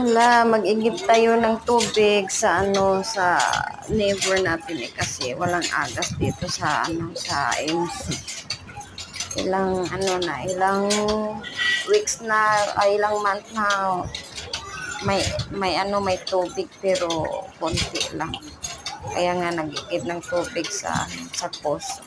Hala, mag-igib tayo ng tubig sa sa neighbor natin kasi walang agas dito sa sa MC. Ilang weeks na, ilang month na may tubig pero konti lang. Kaya nga nag-igib ng tubig sa poso.